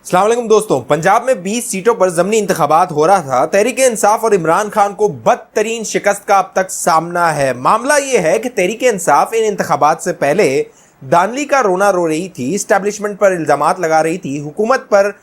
अस्सलाम वालेकुम दोस्तों, पंजाब में 20 सीटों पर ज़मीनी इंतखाबात हो रहा था। तहरीक इंसाफ और इमरान खान को बदतरीन शिकस्त का अब तक सामना है। मामला ये है कि तहरीक इंसाफ इन इंतखाबात से पहले दानली का रोना रो रही थी, इस्टेब्लिशमेंट पर इल्ज़ामात लगा रही थी, हुकूमत पर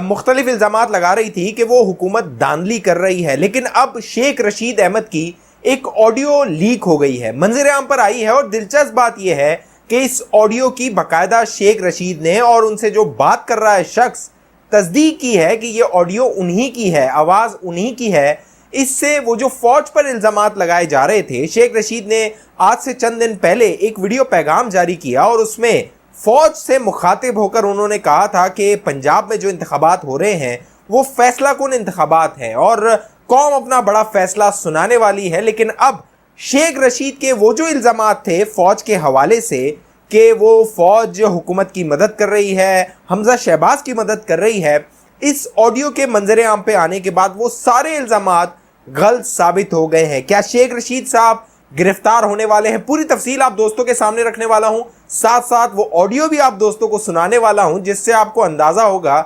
मुख्तलिफ इल्ज़ामात लगा रही थी कि वो हुकूमत दानली कर रही है। लेकिन अब शेख रशीद अहमद की एक ऑडियो लीक हो गई है, मंजर आम पर आई है। और दिलचस्प बात यह है कि इस ऑडियो की बाकायदा शेख रशीद ने और उनसे जो बात कर रहा है शख्स तस्दीक की है कि ये ऑडियो उन्हीं की है, आवाज़ उन्हीं की है। इससे वो जो फौज पर इल्ज़ामात लगाए जा रहे थे, शेख रशीद ने आज से चंद दिन पहले एक वीडियो पैगाम जारी किया और उसमें फौज से मुखातिब होकर उन्होंने कहा था कि पंजाब में जो इंतखाबात हो रहे हैं वो फैसला कुन इंतखाबात हैं और कौम अपना बड़ा फैसला सुनाने वाली है। लेकिन अब शेख रशीद के वो जो इल्ज़ामात थे फौज के हवाले से कि वो फौज हुकूमत की मदद कर रही है, हमजा शहबाज की मदद कर रही है, इस ऑडियो के मंजर आम पे आने के बाद वो सारे इल्ज़ामात गलत साबित हो गए हैं। क्या शेख रशीद साहब गिरफ्तार होने वाले हैं? पूरी तफसील आप दोस्तों के सामने रखने वाला हूं, साथ साथ वो ऑडियो भी आप दोस्तों को सुनाने वाला हूं, जिससे आपको अंदाज़ा होगा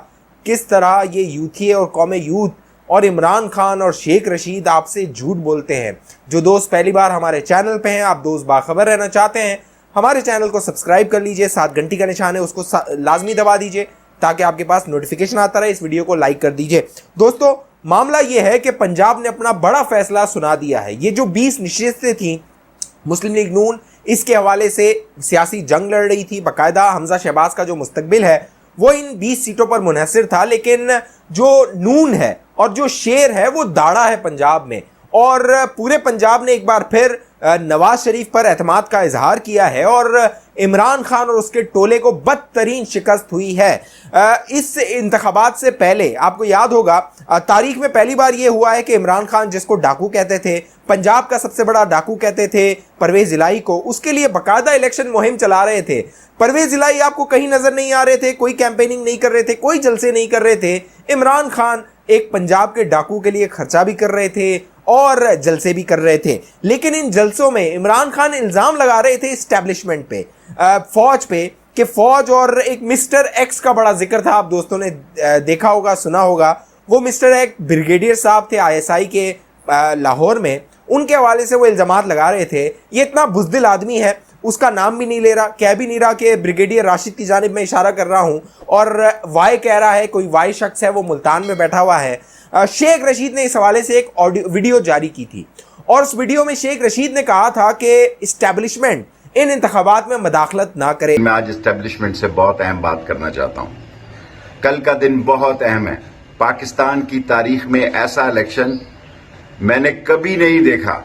किस तरह ये यूथी और कौम यूथ और इमरान खान और शेख रशीद आपसे झूठ बोलते हैं। जो दोस्त पहली बार हमारे चैनल पे हैं, आप दोस्त बाखबर रहना चाहते हैं, हमारे चैनल को सब्सक्राइब कर लीजिए, साथ घंटी का निशान है उसको लाजमी दबा दीजिए ताकि आपके पास नोटिफिकेशन आता रहे। इस वीडियो को लाइक कर दीजिए। दोस्तों, मामला ये है कि पंजाब ने अपना बड़ा फैसला सुना दिया है। ये जो 20 नशिस्तें थी, मुस्लिम लीग नून इसके हवाले से सियासी जंग लड़ रही थी, बाकायदा हमजा शहबाज का जो मुस्तकबिल है वो इन 20 सीटों पर मुनहसर था। लेकिन जो नून है और जो शेर है वो दाड़ा है पंजाब में, और पूरे पंजाब ने एक बार फिर नवाज शरीफ पर एतमाद का इजहार किया है और इमरान खान और उसके टोले को बदतरीन शिकस्त हुई है। इस इंतखाबात से पहले आपको याद होगा तारीख में पहली बार ये हुआ है कि इमरान खान, जिसको डाकू कहते थे, पंजाब का सबसे बड़ा डाकू कहते थे परवेज इलाही को, उसके लिए बाकायदा इलेक्शन मुहिम चला रहे थे। परवेज इलाही आपको कहीं नजर नहीं आ रहे थे, कोई कैंपेनिंग नहीं कर रहे थे, कोई जलसे नहीं कर रहे थे। इमरान खान एक पंजाब के डाकू के लिए खर्चा भी कर रहे थे और जलसे भी कर रहे थे। लेकिन इन जलसों में इमरान खान इल्ज़ाम लगा रहे थे इस्टेब्लिशमेंट पे, फौज पे, कि फौज, और एक मिस्टर एक्स का बड़ा जिक्र था, आप दोस्तों ने देखा होगा, सुना होगा। वो मिस्टर एक्स ब्रिगेडियर साहब थे ISI के लाहौर में, उनके हवाले से वो इल्ज़ामात लगा रहे थे। ये इतना बुज़दिल आदमी है, उसका नाम भी नहीं ले रहा, कह भी नहीं रहा कि ब्रिगेडियर राशिद की जानिब में इशारा कर रहा हूँ, और वाई कह रहा है, कोई वाई शख्स है वो मुल्तान में बैठा हुआ है। शेख रशीद ने इस हवाले से एक वीडियो जारी की थी और उस वीडियो में शेख रशीद ने कहा था कि इस्टेब्लिशमेंट इन इंतखाबात में मदाखलत ना करे। मैं आज इस्टेब्लिशमेंट से बहुत अहम बात करना चाहता हूँ। कल का दिन बहुत अहम है। पाकिस्तान की तारीख में ऐसा इलेक्शन मैंने कभी नहीं देखा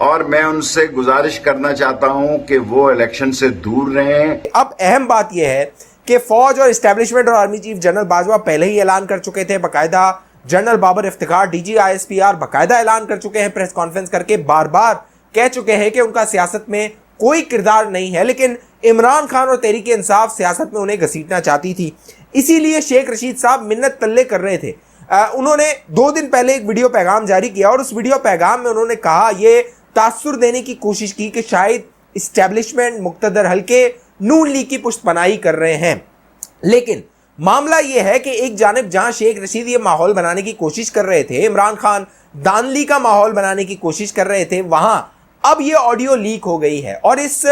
और मैं उनसे गुजारिश करना चाहता हूं कि वो इलेक्शन से दूर रहें। अब अहम बात यह है कि फौज और इस्टेब्लिशमेंट और आर्मी चीफ जनरल बाजवा पहले ही ऐलान कर चुके थे, बाकायदा general Babar Iftikhar DG ISPR बाकायदा ऐलान कर चुके हैं, प्रेस कॉन्फ्रेंस करके बार बार कह चुके हैं कि उनका सियासत में कोई किरदार नहीं है। लेकिन इमरान खान और तहरीक इंसाफ सियासत में उन्हें घसीटना चाहती थी, इसीलिए शेख रशीद साहब मिन्नत तल्ले कर रहे थे। उन्होंने 2 दिन पहले एक वीडियो पैगाम जारी किया और उस वीडियो पैगाम में उन्होंने कहा, ये तासुर देने की कोशिश की कि शायद इस्टेब्लिशमेंट मुक्तदर हल्के नून लीग की पुष्टपनाही कर रहे हैं। लेकिन मामला यह है कि एक जानिब जहां शेख रशीद ये माहौल बनाने की कोशिश कर रहे थे, इमरान खान दानली का माहौल बनाने की कोशिश कर रहे थे, वहां अब ये ऑडियो लीक हो गई है और इस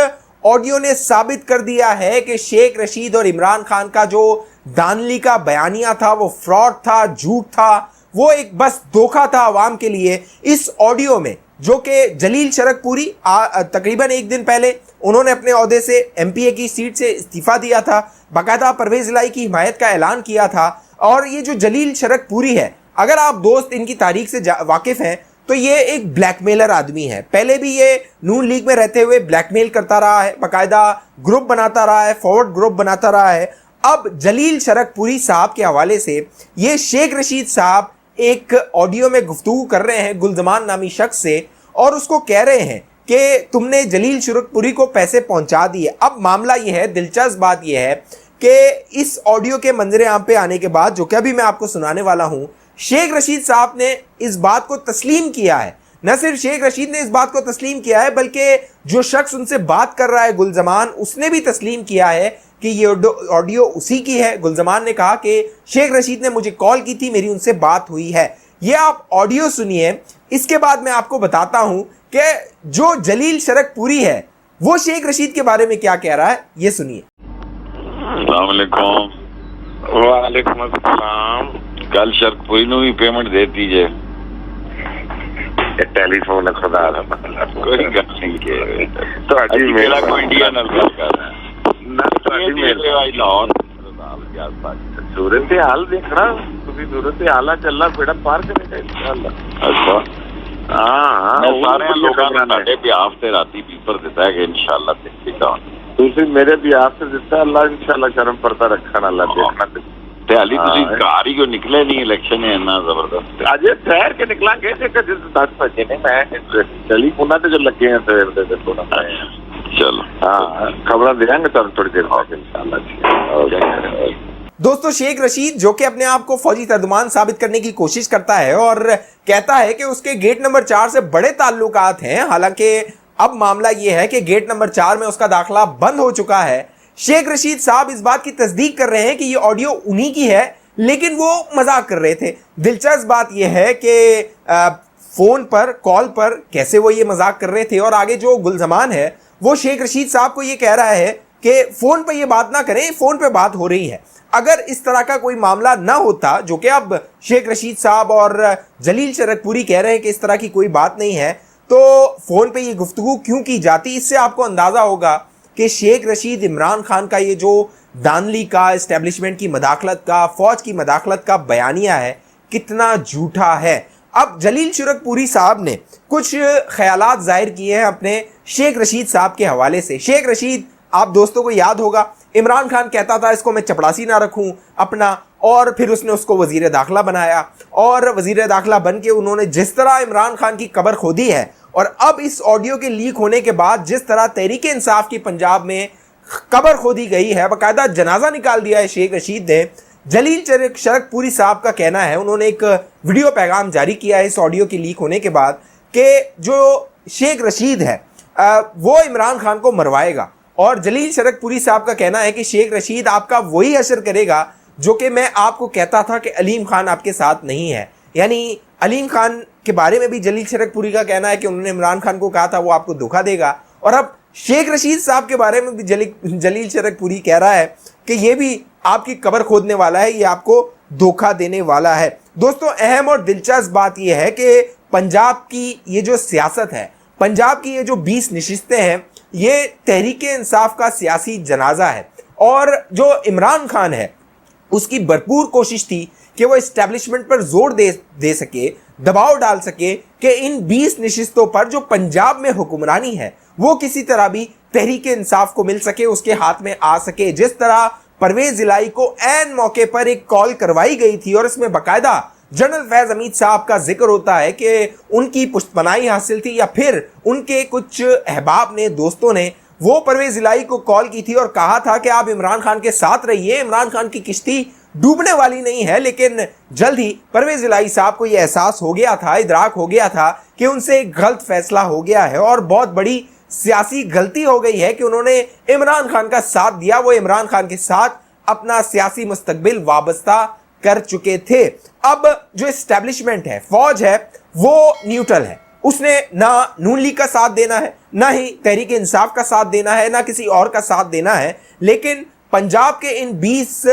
ऑडियो ने साबित कर दिया है कि शेख रशीद और इमरान खान का जो दानली का बयानिया था वो फ्रॉड था, झूठ था, वो एक बस धोखा था आवाम के लिए। इस ऑडियो में जो कि जलील शरकपुरी तकरीबन 1 दिन पहले उन्होंने अपने ओहदे से MPA की सीट से इस्तीफा दिया था, बाकायदा परवेज इलाही की हिमायत का ऐलान किया था। और ये जो जलील शरकपुरी है, अगर आप दोस्त इनकी तारीख से वाकिफ हैं तो ये एक ब्लैकमेलर आदमी है। पहले भी ये नून लीग में रहते हुए ब्लैकमेल करता रहा है, बाकायदा ग्रुप बनाता रहा है, फॉरवर्ड ग्रुप बनाता रहा है। अब जलील शरकपुरी साहब के हवाले से ये शेख रशीद साहब एक ऑडियो में गुफ्तगू कर रहे हैं गुलजमान नामी शख्स से और उसको कह रहे हैं कि तुमने जलील शरकपुरी को पैसे पहुंचा दिए। अब मामला यह है, दिलचस्प बात यह है कि इस ऑडियो के मंजर आम पे आने के बाद, जो कि अभी मैं आपको सुनाने वाला हूं, शेख रशीद साहब ने इस बात को तस्लीम किया है। نہ صرف شیخ رشید نے اس بات کو تسلیم کیا ہے بلکہ جو شخص ان سے بات کر رہا ہے گلزمان، اس نے بھی تسلیم کیا ہے کہ یہ آڈیو اسی کی ہے۔ گلزمان نے کہا کہ شیخ رشید نے مجھے کال کی تھی، میری ان سے بات ہوئی ہے۔ یہ آپ آڈیو سنیے، اس کے بعد میں آپ کو بتاتا ہوں کہ جو جلیل شرک پوری ہے وہ شیخ رشید کے بارے میں کیا کہہ رہا ہے، یہ سنیے۔ السلام علیکم۔ وعلیکم السلام۔ کل شرک پوری نو بھی پیمنٹ دے دیجئے۔ ٹیلی فون خدا کوئی گل نہیں کہ میرا کوئی انڈیا نال گل کر رہا ہے۔ صورت حال دیکھنا، صورت حال چلنا بیڑا پار کرے گا انشاءاللہ۔ اچھا ہاں میں سارے لوگوں نے ساڈے بیاف تے راتی پیپر دیتا ہے کہ انشاءاللہ دیکھے گا۔ تسی میرے بھی آپ سے دیتا اللہ انشاءاللہ کرم پردہ رکھنا اللہ دیکھنا۔ تے علی تسی گھر ہی کو نکلے نہیں، الیکشن ہے اتنا زبردست۔ اجے ٹھہر کے نکلا گے کہ 10 بجے نے میں ٹیلی فون تے جو لگے ہیں سویر دے دیکھو نا۔ چلو ہاں خبر دیں گے تھوڑی دیر بعد انشاءاللہ۔ دوستو شیخ رشید جو کہ اپنے آپ کو فوجی ترجمان ثابت کرنے کی کوشش کرتا ہے اور کہتا ہے کہ اس کے گیٹ نمبر 4 سے بڑے تعلقات ہیں، حالانکہ اب معاملہ یہ ہے کہ گیٹ نمبر 4 میں اس کا داخلہ بند ہو چکا ہے۔ شیخ رشید صاحب اس بات کی تصدیق کر رہے ہیں کہ یہ آڈیو انہی کی ہے، لیکن وہ مذاق کر رہے تھے۔ دلچسپ بات یہ ہے کہ فون پر کال پر کیسے وہ یہ مذاق کر رہے تھے، اور آگے جو گلزمان ہے وہ شیخ رشید صاحب کو یہ کہہ رہا ہے کہ فون پہ یہ بات نہ کریں، فون پہ بات ہو رہی ہے۔ اگر اس طرح کا کوئی معاملہ نہ ہوتا، جو کہ اب شیخ رشید صاحب اور جلیل شرک پوری کہہ رہے ہیں کہ اس طرح کی کوئی بات نہیں ہے، تو فون پہ یہ گفتگو کیوں کی جاتی؟ اس سے آپ کو اندازہ ہوگا کہ شیخ رشید عمران خان کا یہ جو دانلی کا، اسٹیبلشمنٹ کی مداخلت کا، فوج کی مداخلت کا بیانیہ ہے کتنا جھوٹا ہے۔ اب جلیل شرک پوری صاحب نے کچھ خیالات ظاہر کیے ہیں اپنے شیخ رشید صاحب کے حوالے سے۔ شیخ رشید آپ دوستوں کو یاد ہوگا عمران خان کہتا تھا اس کو میں چپڑاسی نہ رکھوں اپنا، اور پھر اس نے اس کو وزیر داخلہ بنایا، اور وزیر داخلہ بن کے انہوں نے جس طرح عمران خان کی قبر کھودی ہے، اور اب اس آڈیو کے لیک ہونے کے بعد جس طرح تحریک انصاف کی پنجاب میں قبر کھودی گئی ہے، باقاعدہ جنازہ نکال دیا ہے شیخ رشید نے۔ جلیل شرک پوری صاحب کا کہنا ہے، انہوں نے ایک ویڈیو پیغام جاری کیا ہے اس آڈیو کے لیک ہونے کے بعد، کہ جو شیخ رشید ہے وہ عمران خان کو مروائے گا، اور جلیل شرک پوری صاحب کا کہنا ہے کہ شیخ رشید آپ کا وہی حشر کرے گا جو کہ میں آپ کو کہتا تھا کہ علیم خان آپ کے ساتھ نہیں ہے۔ یعنی علیم خان کے بارے میں بھی جلیل شرک پوری کا کہنا ہے کہ انہوں نے عمران خان کو کہا تھا وہ آپ کو دھوکہ دے گا، اور اب شیخ رشید صاحب کے بارے میں بھی جلیل شرک پوری کہہ رہا ہے کہ یہ بھی آپ کی قبر کھودنے والا ہے، یہ آپ کو دھوکہ دینے والا ہے۔ دوستو اہم اور دلچسپ بات یہ ہے کہ پنجاب کی یہ جو سیاست ہے، پنجاب کی یہ جو 20 نشستیں ہیں، یہ تحریک انصاف کا سیاسی جنازہ ہے، اور جو عمران خان ہے اس کی بھرپور کوشش تھی کہ وہ اسٹیبلشمنٹ پر زور دے سکے، دباؤ ڈال سکے کہ ان 20 نشستوں پر جو پنجاب میں حکمرانی ہے وہ کسی طرح بھی تحریک انصاف کو مل سکے، اس کے ہاتھ میں آ سکے۔ جس طرح پرویز الہی کو عین موقع پر ایک کال کروائی گئی تھی، اور اس میں باقاعدہ جنرل فیض حمید صاحب کا ذکر ہوتا ہے کہ ان کی پشت پناہی حاصل تھی، یا پھر ان کے کچھ احباب نے، دوستوں نے وہ پرویز الہی کو کال کی تھی اور کہا تھا کہ آپ عمران خان کے ساتھ رہیے، عمران خان کی کشتی ڈوبنے والی نہیں ہے۔ لیکن جلد ہی پرویز الہی صاحب کو یہ احساس ہو گیا تھا، ادراک ہو گیا تھا کہ ان سے ایک غلط فیصلہ ہو گیا ہے، اور بہت بڑی سیاسی غلطی ہو گئی ہے کہ انہوں نے عمران خان کا ساتھ دیا۔ وہ عمران خان کے ساتھ اپنا سیاسی مستقبل وابستہ کر چکے تھے۔ اب جو اسٹیبلشمنٹ ہے، فوج ہے، وہ نیوٹرل ہے، اس نے نہ نون لیگ کا ساتھ دینا ہے، نہ ہی تحریک انصاف کا ساتھ دینا ہے، نہ کسی اور کا ساتھ دینا ہے۔ لیکن پنجاب کے ان 20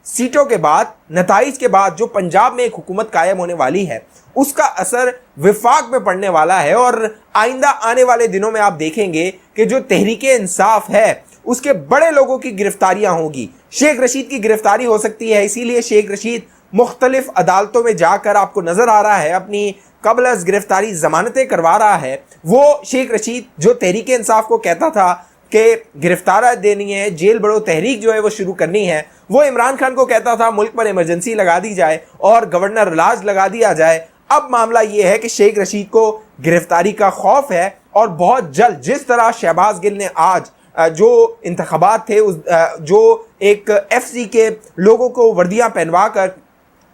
سیٹوں کے بعد، نتائج کے بعد، جو پنجاب میں ایک حکومت قائم ہونے والی ہے، اس کا اثر وفاق میں پڑنے والا ہے، اور آئندہ آنے والے دنوں میں آپ دیکھیں گے کہ جو تحریک انصاف ہے اس کے بڑے لوگوں کی گرفتاریاں ہوگی۔ شیخ رشید کی گرفتاری ہو سکتی ہے، اسی لیے شیخ رشید مختلف عدالتوں میں جا کر آپ کو نظر آ رہا ہے اپنی قبل از گرفتاری ضمانتیں کروا رہا ہے۔ وہ شیخ رشید جو تحریک انصاف کو کہتا تھا کہ گرفتارات دینی ہے، جیل بڑھو تحریک جو ہے وہ شروع کرنی ہے، وہ عمران خان کو کہتا تھا ملک پر ایمرجنسی لگا دی جائے اور گورنر راج لگا دیا جائے۔ اب معاملہ یہ ہے کہ شیخ رشید کو گرفتاری کا خوف ہے، اور بہت جلد جس طرح شہباز گل نے آج جو انتخابات تھے، جو ایک ایف سی کے لوگوں کو وردیاں پہنوا کر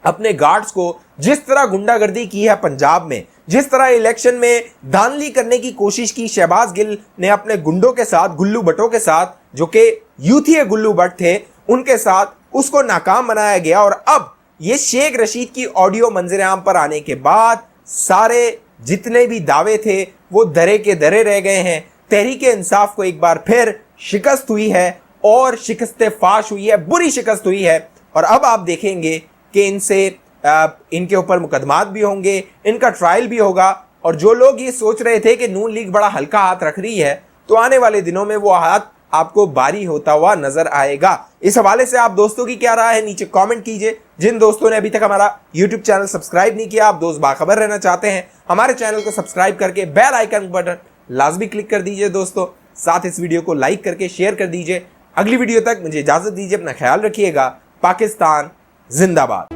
اپنے گارڈز کو جس طرح گنڈا گردی کی ہے پنجاب میں، जिस तरह इलेक्शन में धांधली करने की कोशिश की शहबाज गिल ने अपने गुंडों के साथ, गुल्लू भट्टों के साथ, जो कि यूथीय गुल्लू भट्ट थे, उनके साथ, उसको नाकाम बनाया गया। और अब ये शेख रशीद की ऑडियो मंजर आम पर आने के बाद सारे जितने भी दावे थे वो धरे के धरे रह गए हैं। तहरीक इंसाफ को एक बार फिर शिकस्त हुई है और शिकस्त फाश हुई है, बुरी शिकस्त हुई है। और अब आप देखेंगे कि इनके ऊपर मुकदमात भी होंगे, इनका ट्रायल भी होगा। और जो लोग ये सोच रहे थे कि नून लीग बड़ा हल्का हाथ रख रही है, तो आने वाले दिनों में वो हाथ आपको भारी होता हुआ नजर आएगा। इस हवाले से आप दोस्तों की क्या राय है, नीचे कमेंट कीजिए। जिन दोस्तों ने अभी तक हमारा YouTube चैनल सब्सक्राइब नहीं किया, आप दोस्त बाखबर रहना चाहते हैं, हमारे चैनल को सब्सक्राइब करके बेल आइकन बटन लाजमी क्लिक कर दीजिए दोस्तों। साथ इस वीडियो को लाइक करके शेयर कर दीजिए। अगली वीडियो तक मुझे इजाजत दीजिए, अपना ख्याल रखिएगा। पाकिस्तान जिंदाबाद।